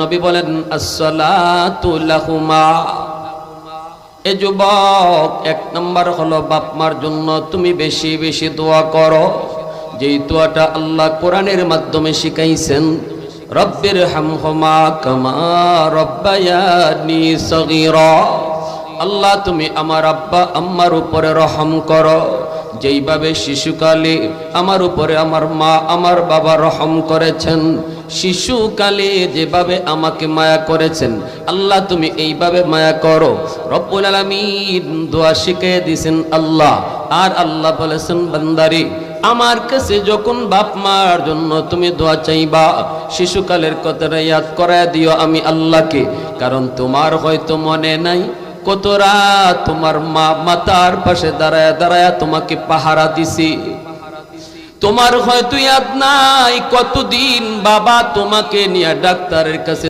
নবী বলেন আসসালাতু লাহুমা। এ যুবক, এক নাম্বার হলো বাপ মার জন্য তুমি বেশি বেশি দোয়া করো, যেই দোয়াটা আল্লাহ কোরআনের মাধ্যমে শিখাইছেন। রব্বির হামহুমা কামা রব্বায়ানি সগীরা। আল্লাহ তুমি আমার আব্বা আম্মার উপরে রহম করো, যেইভাবে শিশুকালে আমার উপরে আমার মা আমার বাবা রহম করেছেন, শিশুকালে যেভাবে আমাকে মায়া করেছেন, আল্লাহ তুমি এইভাবে মায়া করো। রব্বুল আলামিন দোয়া শিখিয়ে দিয়েছেন আল্লাহ। আর আল্লাহ বলেছেন, বান্দারে আমার কাছে যখন বাপ মার জন্য তুমি দোয়া চাইবা, শিশুকালের কথাটা ইয়াদ করায় দিও আমি আল্লাহকে। কারণ তোমার হয়তো মনে নাই কত রাত তোমার মা মাতার পাশে দাঁড়ায় দাঁড়ায় তোমাকে পাহারা দিছি। তোমার হয়তো ইয়াদ নাই কতদিন বাবা তোমাকে নিয়ে ডাক্তারের কাছে